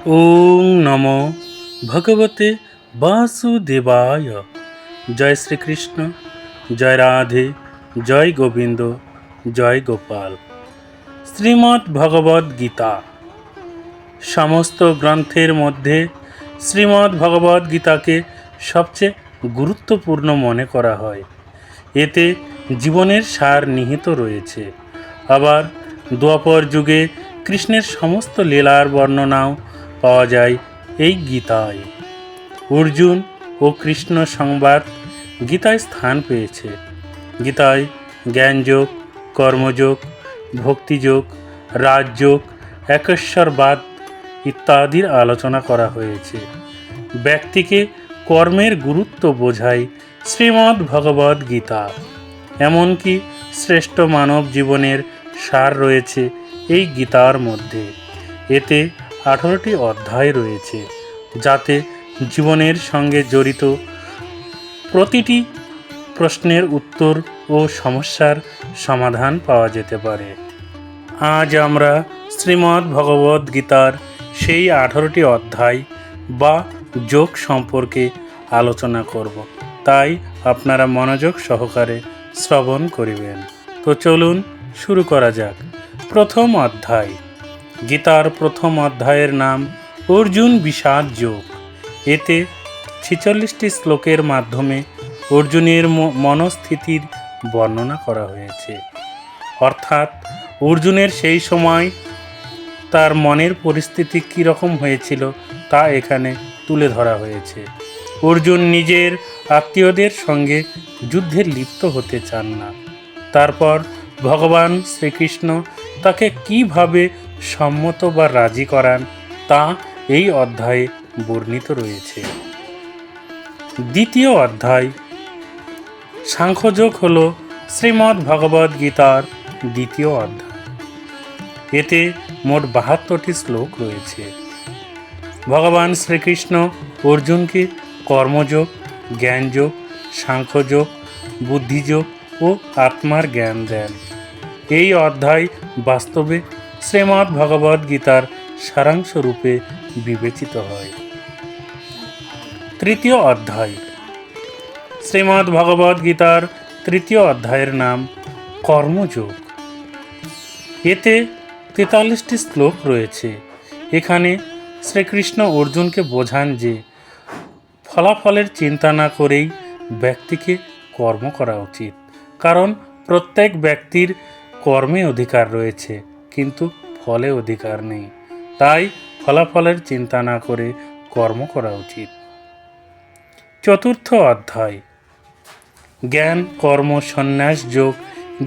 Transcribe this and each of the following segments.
ওং নমো ভগবতে বাসুদেবায়। জয় শ্রীকৃষ্ণ, জয় রাধে, জয় গোবিন্দ, জয় গোপাল। শ্রীমদ্ ভগবদ্ গীতা। সমস্ত গ্রন্থের মধ্যে শ্রীমদ্ ভগবদ্ গীতাকে সবচেয়ে গুরুত্বপূর্ণ মনে করা হয়। এতে জীবনের সার নিহিত রয়েছে। আবার দ্বাপর যুগে কৃষ্ণের সমস্ত লীলার বর্ণনাও পাওয়া যায় এই গীতায়। অর্জুন ও কৃষ্ণ সংবাদ গীতায় স্থান পেয়েছে। গীতায় জ্ঞানযোগ, কর্মযোগ, ভক্তিযোগ, রাজযোগ, একেশ্বরবাদ ইত্যাদির আলোচনা করা হয়েছে। ব্যক্তিকে কর্মের গুরুত্ব বোঝায় শ্রীমদ্ ভগবদ্ গীতা। এমনকি শ্রেষ্ঠ মানব জীবনের সার রয়েছে এই গীতার মধ্যে। এতে 18টি অধ্যায় রয়েছে, যাতে জীবনের সঙ্গে জড়িত প্রতিটি প্রশ্নের উত্তর ও সমস্যার সমাধান পাওয়া যেতে পারে। আজ আমরা শ্রীমদ্ ভগবদ্ গীতার সেই 18টি অধ্যায় বা যোগ সম্পর্কে আলোচনা করব, তাই আপনারা মনোযোগ সহকারে শ্রবণ করিবেন। তো চলুন শুরু করা যাক। প্রথম অধ্যায়। গীতার প্রথম অধ্যায়ের নাম অর্জুন বিষাদ যোগ। এতে 46টি শ্লোকের মাধ্যমে অর্জুনের মনস্থিতির বর্ণনা করা হয়েছে। অর্থাৎ অর্জুনের সেই সময় তার মনের পরিস্থিতি কীরকম হয়েছিল তা এখানে তুলে ধরা হয়েছে। অর্জুন নিজের আত্মীয়দের সঙ্গে যুদ্ধে লিপ্ত হতে চান না। তারপর ভগবান শ্রীকৃষ্ণ তাকে কিভাবে সম্মত বা রাজি করান তা এই অধ্যায়ে বর্ণিত রয়েছে। দ্বিতীয় অধ্যায়। সাংখ্যযোগ হল শ্রীমদ্ ভগবদ্ গীতার দ্বিতীয় অধ্যায়। এতে মোট 72টি শ্লোক রয়েছে। ভগবান শ্রীকৃষ্ণ অর্জুনকে কর্মযোগ, জ্ঞানযোগ, সাংখ্যযোগ, বুদ্ধিযোগ ও আত্মার জ্ঞান দেন। এই অধ্যায় বাস্তবে শ্রীমদ্ ভগবদ্ গীতার সারাংশ রূপে বিবেচিত হয়। তৃতীয় অধ্যায়। শ্রীমদ্ ভগবদ্ গীতার তৃতীয় অধ্যায়ের নাম কর্মযোগ। এতে 43টি শ্লোক রয়েছে। এখানে শ্রীকৃষ্ণ অর্জুনকে বোঝান যে ফলাফলের চিন্তা না করেই ব্যক্তিকে কর্ম করা উচিত, কারণ প্রত্যেক ব্যক্তির কর্মে অধিকার রয়েছে, কিন্তু ফলে অধিকার নেই। তাই ফলাফলের চিন্তা না করে কর্ম করা উচিত। চতুর্থ অধ্যায়। জ্ঞান কর্ম সন্ন্যাস যোগ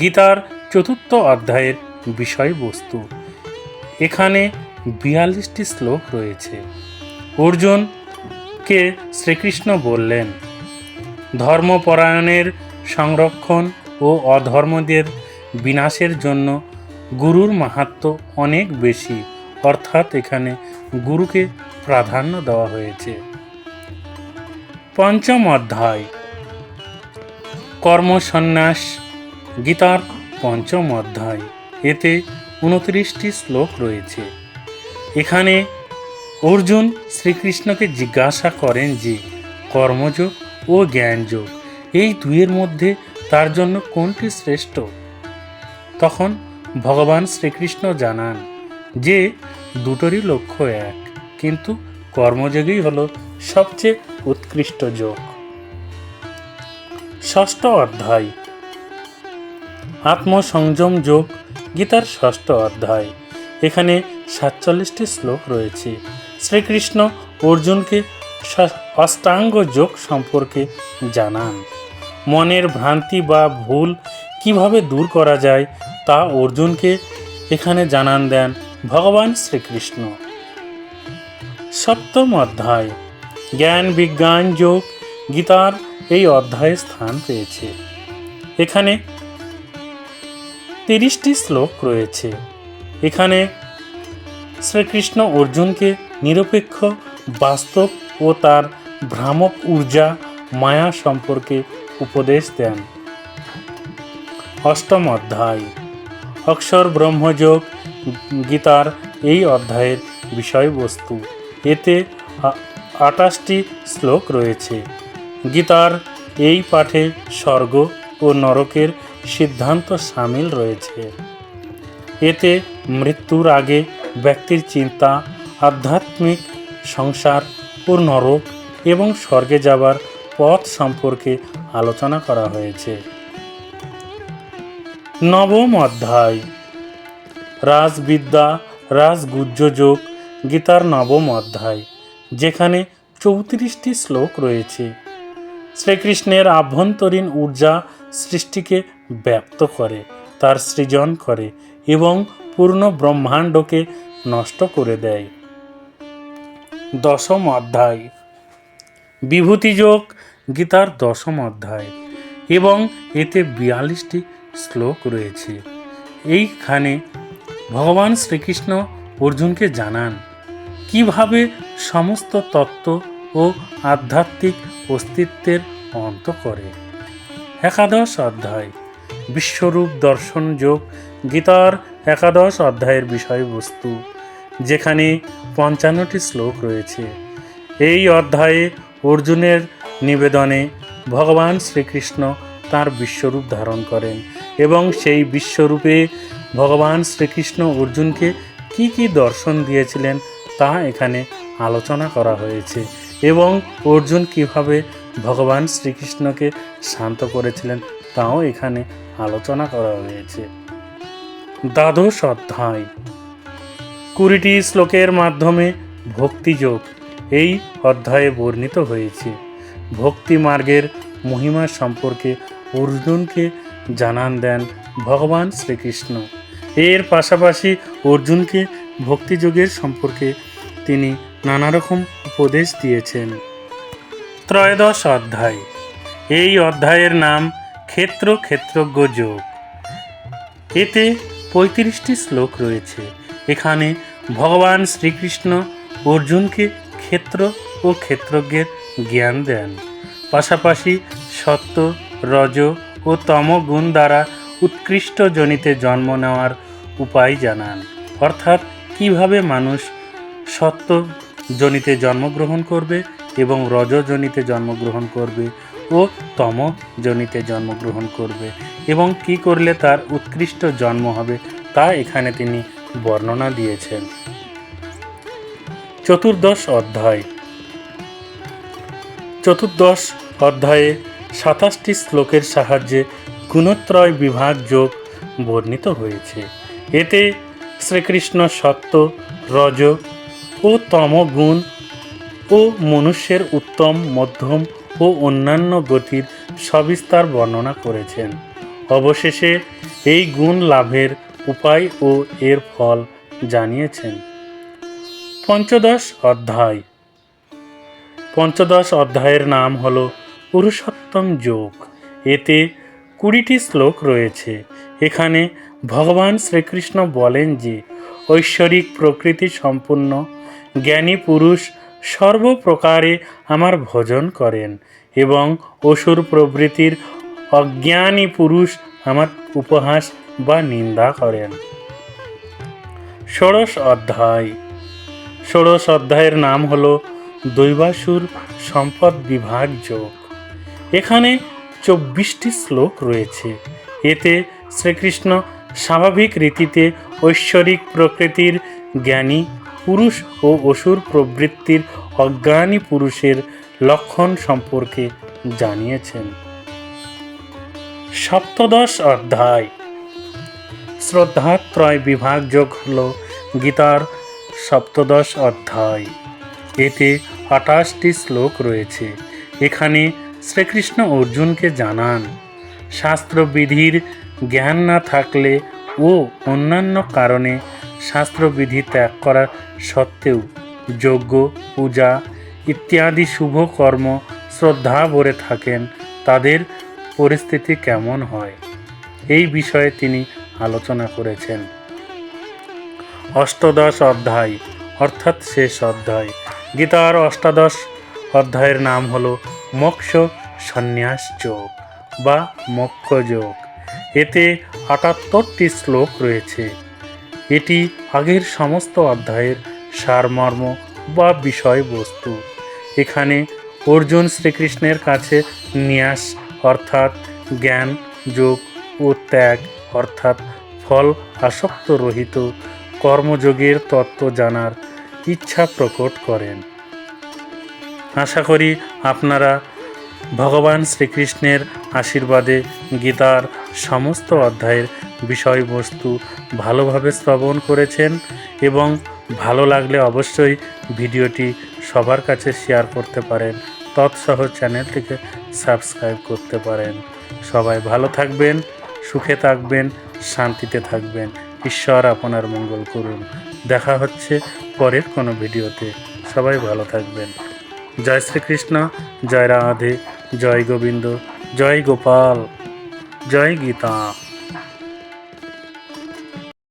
গীতার চতুর্থ অধ্যায়ের বিষয়বস্তু। এখানে 42টি শ্লোক রয়েছে। অর্জুনকে শ্রীকৃষ্ণ বললেন, ধর্মপরায়ণের সংরক্ষণ ও অধর্মদের বিনাশের জন্য গুরুর মাহাত্ম্য অনেক বেশি, অর্থাৎ এখানে গুরুকে প্রাধান্য দেওয়া হয়েছে। পঞ্চম অধ্যায়। কর্মসন্ন্যাস গীতার পঞ্চম অধ্যায়। এতে 29টি শ্লোক রয়েছে। এখানে অর্জুন শ্রীকৃষ্ণকে জিজ্ঞাসা করেন যে কর্মযোগ ও জ্ঞানযোগ এই দুইয়ের মধ্যে তার জন্য কোনটি শ্রেষ্ঠ। তখন ভগবান শ্রীকৃষ্ণ জানান যে দুটোরই লক্ষ্য এক, কিন্তু কর্মযোগই হল সবচেয়ে উৎকৃষ্ট যোগ। ষষ্ঠ অধ্যায়। আত্মসংযম যোগ গীতার ষষ্ঠ অধ্যায়। এখানে 47টি শ্লোক রয়েছে। শ্রীকৃষ্ণ অর্জুনকে অষ্টাঙ্গ যোগ সম্পর্কে জানান। মনের ভ্রান্তি বা ভুল কিভাবে দূর করা যায় তা অর্জুনকে এখানে জানান দেন ভগবান শ্রীকৃষ্ণ। সপ্তম অধ্যায়। জ্ঞান বিজ্ঞান যোগ গীতার এই অধ্যায়ে স্থান পেয়েছে। এখানে 30টি শ্লোক রয়েছে। এখানে শ্রীকৃষ্ণ অর্জুনকে নিরপেক্ষ বাস্তব ও তার ভ্রামক ঊর্জা মায়া সম্পর্কে উপদেশ দেন। অষ্টম অধ্যায়। অক্ষর ব্রহ্মযোগ গীতার এই অধ্যায়ের বিষয়বস্তু। এতে 28টি শ্লোক রয়েছে। গীতার এই পাঠে স্বর্গ ও নরকের সিদ্ধান্ত সামিল রয়েছে। এতে মৃত্যুর আগে ব্যক্তির চিন্তা, আধ্যাত্মিক সংসার ও নরক এবং স্বর্গে যাবার পথ সম্পর্কে আলোচনা করা হয়েছে। নবম অধ্যায় রাজবিদ্যা রাজগুহ্য যোগ, গীতার নবম অধ্যায়, যেখানে 34টি শ্লোক রয়েছে। শ্রীকৃষ্ণের আভ্যন্তরীণ ঊর্জা সৃষ্টিকে ব্যপ্ত করে, তার সৃজন করে এবং পূর্ণ ব্রহ্মাণ্ডকে নষ্ট করে দেয়। দশম অধ্যায় বিভূতিযোগ, গীতার দশম অধ্যায়, এবং এতে 42টি শ্লোক রয়েছে। এইখানে ভগবান শ্রীকৃষ্ণ অর্জুনকে জানান কিভাবে সমস্ত তত্ত্ব ও আধ্যাত্মিক অস্তিত্বের অন্ত করে। একাদশ অধ্যায় বিশ্বরূপ দর্শন যোগ, গীতার একাদশ অধ্যায়ের বিষয়বস্তু, যেখানে 55টি শ্লোক রয়েছে। এই অধ্যায়ে অর্জুনের নিবেদনে ভগবান শ্রীকৃষ্ণ তার বিশ্বরূপ ধারণ করেন এবং সেই বিশ্বরূপে ভগবান শ্রীকৃষ্ণ অর্জুনকে কি কি দর্শন দিয়েছিলেন তা এখানে আলোচনা করা হয়েছে এবং অর্জুন কিভাবে ভগবান শ্রীকৃষ্ণকে শান্ত করেছিলেন তাও এখানে আলোচনা করা হয়েছে। দ্বাদশ অধ্যায় 20টি শ্লোকের মাধ্যমে ভক্তিযোগ এই অধ্যায়ে বর্ণিত হয়েছে। ভক্তি মার্গের মহিমা সম্পর্কে অর্জুনকে জানান দেন ভগবান শ্রীকৃষ্ণ। এর পাশাপাশি অর্জুনকে ভক্তিযোগের সম্পর্কে তিনি নানা রকম উপদেশ দিয়েছেন। ত্রয়োদশ অধ্যায় এই অধ্যায়ের নাম ক্ষেত্রজ্ঞ যোগ। এতে 35টি শ্লোক রয়েছে। এখানে ভগবান শ্রীকৃষ্ণ অর্জুনকে ক্ষেত্র ও ক্ষেত্রজ্ঞের জ্ঞান দেন, পাশাপাশি সত্য, রজ ও তম গুণ দ্বারা উৎকৃষ্ট জনিতে জন্ম নেওয়ার উপায় জানান, অর্থাৎ কিভাবে মানুষ সত্য জনিতে জন্মগ্রহণ করবে এবং রজ জনিতে জন্মগ্রহণ করবে ও তম জনিতে জন্মগ্রহণ করবে এবং কি করলে তার উৎকৃষ্ট জন্ম হবে তা এখানে তিনি বর্ণনা দিয়েছেন। চতুর্দশ অধ্যায়ে 27টি শ্লোকের সাহায্যে গুণত্রয় বিভাগ যোগ বর্ণিত হয়েছে। এতে শ্রীকৃষ্ণ সত্য, রজ ও তম গুণ ও মনুষ্যের উত্তম, মধ্যম ও অন্যান্য গতির সবিস্তার বর্ণনা করেছেন। অবশেষে এই গুণ লাভের উপায় ও এর ফল জানিয়েছেন। পঞ্চদশ অধ্যায়ের নাম হল পুরুষোত্তম যোগ। এতে 20টি শ্লোক রয়েছে। এখানে ভগবান শ্রীকৃষ্ণ বলেন যে ঐশ্বরিক প্রকৃতি সম্পূর্ণ জ্ঞানী পুরুষ সর্বপ্রকারে আমার ভজন করেন এবং অসুর প্রবৃত্তির অজ্ঞানী পুরুষ আমার উপহাস বা নিন্দা করেন। ষোড়শ অধ্যায়ের নাম হল দৈবাসুর সম্পদ বিভাগ যোগ। এখানে 24টি শ্লোক রয়েছে। এতে শ্রীকৃষ্ণ স্বাভাবিক রীতিতে ঐশ্বরিক প্রকৃতির জ্ঞানী পুরুষ ও অসুর প্রবৃত্তির অজ্ঞানী পুরুষের লক্ষণ সম্পর্কে জানিয়েছেন। সপ্তদশ অধ্যায় শ্রদ্ধাত্রয় বিভাগ যোগ হল গীতার সপ্তদশ অধ্যায়। এতে 28টি শ্লোক রয়েছে। এখানে শ্রীকৃষ্ণ অর্জুনকে জানান শাস্ত্রবিধির জ্ঞান না থাকলে ও অন্যান্য কারণে শাস্ত্রবিধি ত্যাগ করার সত্ত্বেও যজ্ঞ, পূজা ইত্যাদি শুভ কর্ম শ্রদ্ধা ভরে থাকেন তাদের পরিস্থিতি কেমন হয় এই বিষয়ে তিনি আলোচনা করেছেন। অষ্টাদশ অধ্যায় অর্থাৎ শেষ অধ্যায়, গীতার অষ্টাদশ অধ্যায়ের নাম হল মোক্ষ সন্ন্যাস যোগ বা মোক্ষ যোগ। এতে 78টি শ্লোক রয়েছে। এটি আগের সমস্ত অধ্যায়ের সারমর্ম বা বিষয়বস্তু। এখানে অর্জুন শ্রীকৃষ্ণের কাছে ন্যাস অর্থাৎ জ্ঞান, যোগ ও ত্যাগ অর্থাৎ ফল আসক্ত রহিত কর্মযোগের তত্ত্ব জানার ইচ্ছা প্রকট করেন। আশা করি আপনারা ভগবান শ্রীকৃষ্ণের আশীর্বাদে গীতার সমস্ত অধ্যায়ের বিষয়বস্তু ভালোভাবে শ্রবণ করেছেন এবং ভালো লাগলে অবশ্যই ভিডিওটি সবার কাছে শেয়ার করতে পারেন, তৎসহ চ্যানেলটিকে সাবস্ক্রাইব করতে পারেন। সবাই ভালো থাকবেন, সুখে থাকবেন, শান্তিতে থাকবেন। ঈশ্বর আপনার মঙ্গল করুন। দেখা হচ্ছে পরের কোনো ভিডিওতে। সবাই ভালো থাকবেন। জয় শ্রীকৃষ্ণ, জয় রাধে, জয় গোবিন্দ, জয় গোপাল, জয় গীতা।